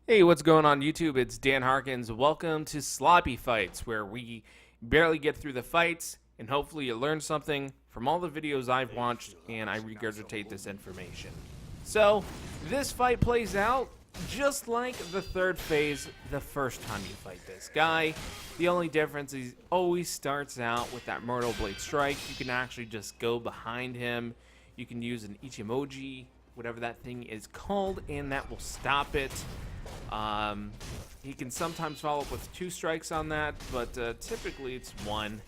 Hey, what's going on YouTube? It's Dan Harkins. Welcome to Sloppy Fights, where we barely get through the fights, and hopefully you learn something from all the videos I've watched, and I regurgitate this information. So, this fight plays out just like the third phase the first time you fight this guy. The only difference is he always starts out with that Mortal Blade Strike. You can actually just go behind him. You can use an Ichimoji, whatever that thing is called, and that will stop it. He can sometimes follow up with 2 strikes on that, but typically it's 1.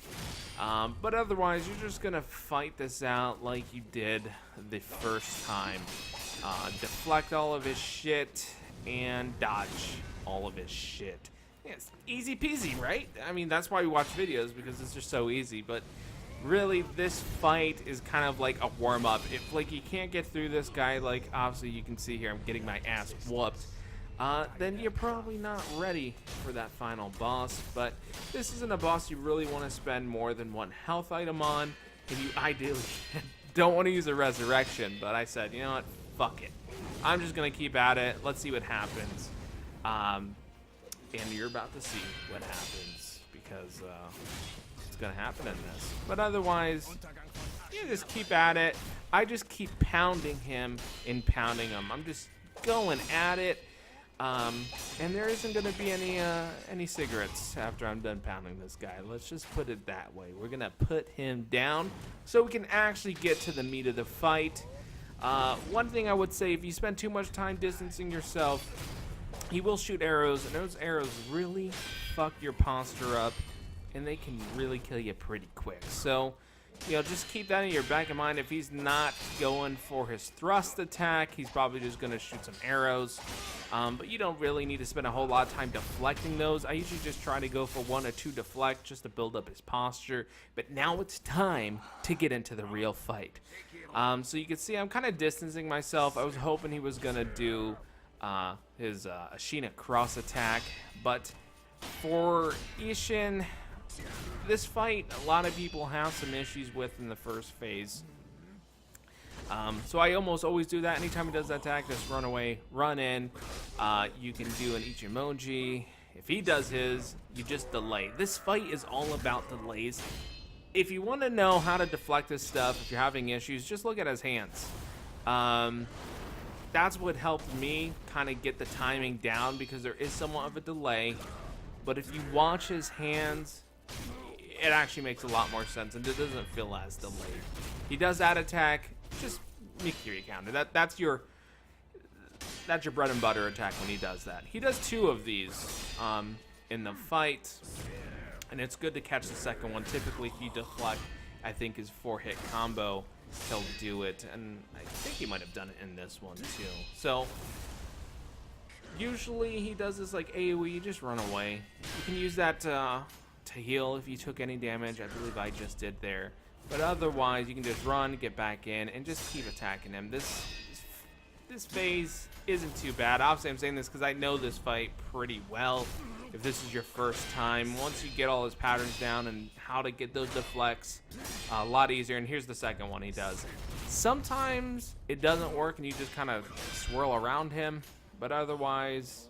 But otherwise, you're just gonna fight this out like you did the first time. Deflect all of his shit and dodge all of his shit. Yeah, it's easy peasy, right? I mean, that's why we watch videos, because it's just so easy. But really, this fight is kind of like a warm-up. If like you can't get through this guy, like obviously you can see here, I'm getting my ass whooped. Then you're probably not ready for that final boss. But this isn't a boss you really want to spend more than 1 health item on, and you ideally don't want to use a resurrection. But I said, you know what, fuck it. I'm just gonna keep at it. Let's see what happens. And you're about to see what happens, because it's gonna happen in this. But otherwise, you just keep at it. I just keep pounding him and pounding him. I'm just going at it. And there isn't going to be any cigarettes after I'm done pounding this guy. Let's just put it that way. We're going to put him down so we can actually get to the meat of the fight. One thing I would say, if you spend too much time distancing yourself, he will shoot arrows, and those arrows really fuck your posture up, and they can really kill you pretty quick. So, you know, just keep that in your back of mind. If he's not going for his thrust attack, he's probably just going to shoot some arrows. But you don't really need to spend a whole lot of time deflecting those. I usually just try to go for 1 or 2 deflect just to build up his posture. But now it's time to get into the real fight. So you can see I'm kind of distancing myself. I was hoping he was going to do his Ashina cross attack. But for Ishin, this fight, a lot of people have some issues with in the first phase. So I almost always do that. Anytime he does that attack, just run away, run in. You can do an Ichimoji. If he does his, you just delay. This fight is all about delays. If you want to know how to deflect this stuff, if you're having issues, just look at his hands. That's what helped me kind of get the timing down, because there is somewhat of a delay. But if you watch his hands, it actually makes a lot more sense, and it doesn't feel as delayed. He does that attack, just Mikiri counter. That's your bread and butter attack when he does that. He does 2 of these in the fight, and it's good to catch the second one. Typically, if you deflect, I think his 4-hit combo, he'll do it, and I think he might have done it in this one too. So usually he does this like AoE, you just run away. You can use that to heal if you took any damage. I believe I just did there. But otherwise, you can just run, get back in, and just keep attacking him. This phase isn't too bad. Obviously, I'm saying this because I know this fight pretty well. If this is your first time, once you get all his patterns down and how to get those deflects, a lot easier. And here's the second one he does. Sometimes it doesn't work and you just kind of swirl around him, but otherwise,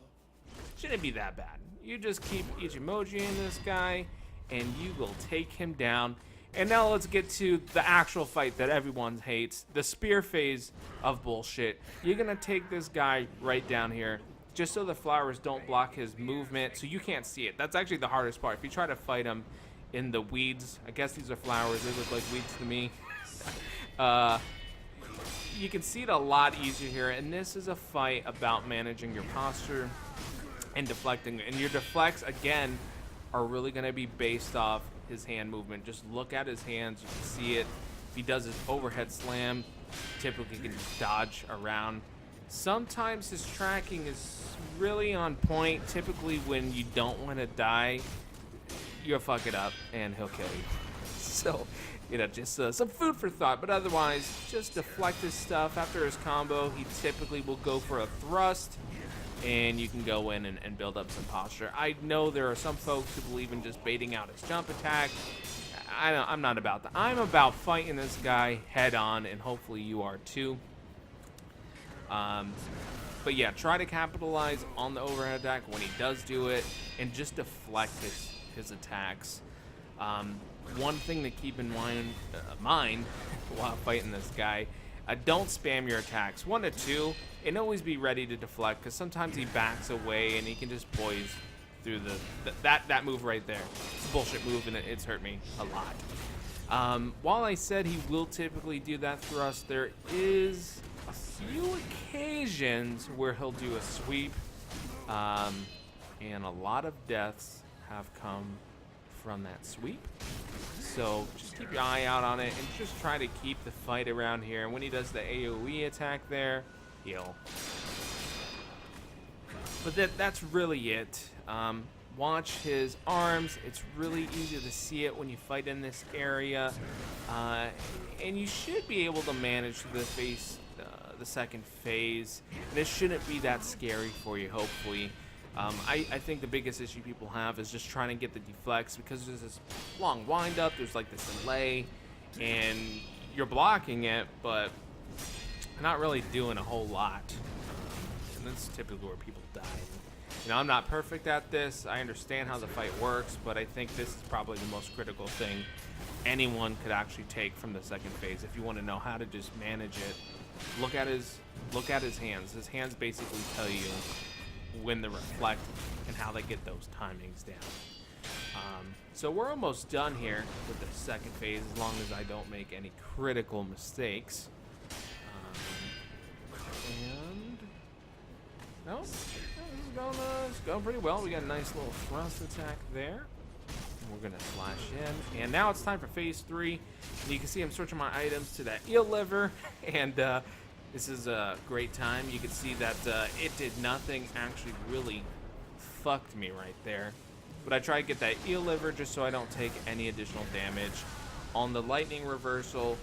it shouldn't be that bad. You just keep Ichimoji in this guy, and you will take him down. And now let's get to the actual fight that everyone hates, the spear phase of bullshit. You're going to take this guy right down here, just so the flowers don't block his movement, so you can't see it. That's actually the hardest part. If you try to fight him in the weeds, I guess these are flowers, they look like weeds to me. You can see it a lot easier here, and this is a fight about managing your posture and deflecting. And your deflects, again, are really going to be based off his hand movement. Just look at his hands, you can see it. If he does his overhead slam, typically he can just dodge around. Sometimes his tracking is really on point. Typically when you don't want to die, you'll fuck it up and he'll kill you. So, you know, just some food for thought. But otherwise, just deflect his stuff. After his combo, he typically will go for a thrust, and you can go in and build up some posture. I know there are some folks who believe in just baiting out his jump attack. I'm not about that. I'm about fighting this guy head on, and hopefully you are too. But yeah, try to capitalize on the overhead attack when he does do it, and just deflect his attacks. One thing to keep in mind while fighting this guy, don't spam your attacks. 1 to 2, and always be ready to deflect, because sometimes he backs away and he can just poise through that move right there. It's a bullshit move, and it's hurt me a lot. While I said he will typically do that thrust, there is a few occasions where he'll do a sweep, and a lot of deaths have come from that sweep. So just keep your eye out on it and just try to keep the fight around here. And when he does the AoE attack there, heal. But that's really it. Watch his arms. It's really easy to see it when you fight in this area. And you should be able to manage the second phase. And it shouldn't be that scary for you, hopefully. I think the biggest issue people have is just trying to get the deflects, because there's this long wind up, there's like this delay, and you're blocking it, but not really doing a whole lot. And that's typically where people die. You know, I'm not perfect at this. I understand how the fight works, but I think this is probably the most critical thing anyone could actually take from the second phase. If you want to know how to just manage it, look at his hands. His hands basically tell you when to reflect and how they get those timings down. So we're almost done here with the second phase, as long as I don't make any critical mistakes. And no, it's going pretty well. We got a nice little thrust attack there. And we're gonna slash in, and now it's time for phase 3. And you can see I'm switching my items to that eel liver, and this is a great time. You can see that it did nothing, actually really fucked me right there. But I try to get that eel liver just so I don't take any additional damage on the lightning reversal.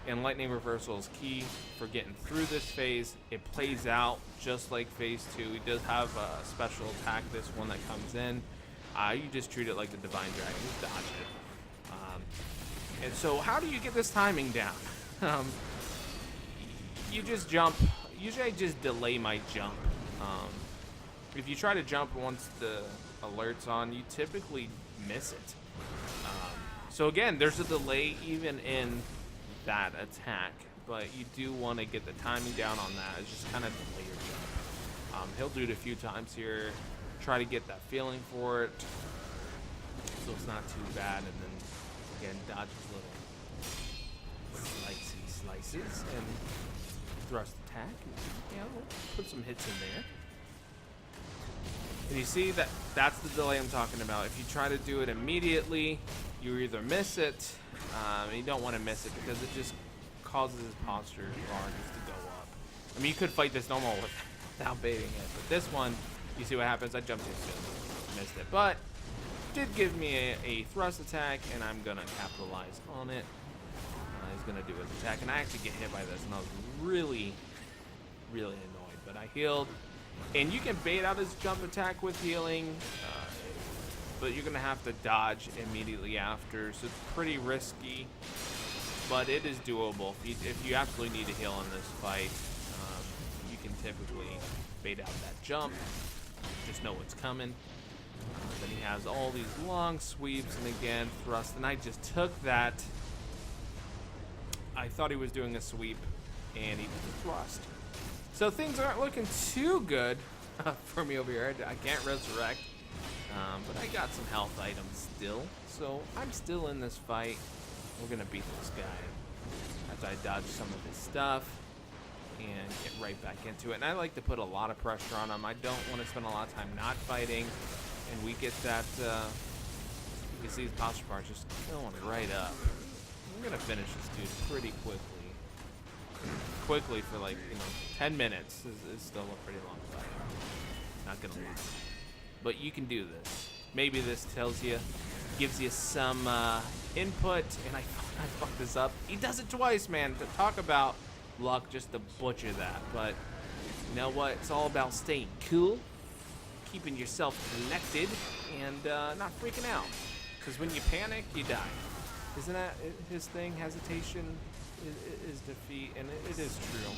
And lightning reversal is key for getting through this phase. It plays out just like phase 2. He does have a special attack, this one that comes in. You just treat it like the divine dragon, just dodge it. And so how do you get this timing down? You just jump. Usually I just delay my jump. If you try to jump once the alert's on, you typically miss it. So again, there's a delay even in that attack, but you do want to get the timing down on that. It's just kind of delay your jump. He'll do it a few times here. Try to get that feeling for it, so it's not too bad. And then again, dodge his little slices and thrust attack. Yeah, we'll put some hits in there. And you see that's the delay I'm talking about. If you try to do it immediately, you either miss it, and you don't want to miss it because it just causes his posture bar just to go up. I mean, you could fight this normal without baiting it, but this one, you see what happens? I jumped too soon, missed it, but did give me a thrust attack, and I'm gonna capitalize on it. He's gonna do his attack, and I actually get hit by this, and I was really, really annoyed. But I healed, and you can bait out his jump attack with healing, but you're gonna have to dodge immediately after, so it's pretty risky, but it is doable. If you absolutely need to heal in this fight, you can typically bait out that jump, just know what's coming. Then he has all these long sweeps, and again thrust, and I just took that. I thought he was doing a sweep, and he did a thrust. So things aren't looking too good for me over here. I can't resurrect, but I got some health items still, so I'm still in this fight. We're gonna beat this guy after I dodge some of his stuff and get right back into it. And I like to put a lot of pressure on him. I don't want to spend a lot of time not fighting, and we get that. You can see his posture bar just going right up. I'm gonna finish this dude pretty quickly for like 10 minutes is still a pretty long fight. Not gonna lie, but you can do this. Maybe this gives you some input. And I fucked this up. He does it twice, man. To talk about luck, just to butcher that. But you know what? It's all about staying cool, keeping yourself collected, and not freaking out. Because when you panic, you die. Isn't that his thing? Hesitation is defeat, and it is true.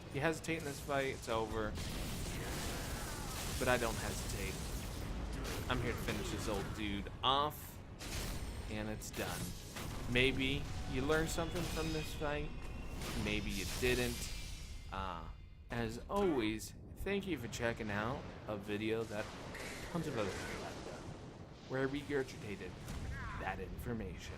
If you hesitate in this fight, it's over. but I don't hesitate. I'm here to finish this old dude off, and it's done. Maybe you learned something from this fight, maybe you didn't. As always, thank you for checking out a video that tons of other people have done, where I regurgitated that information.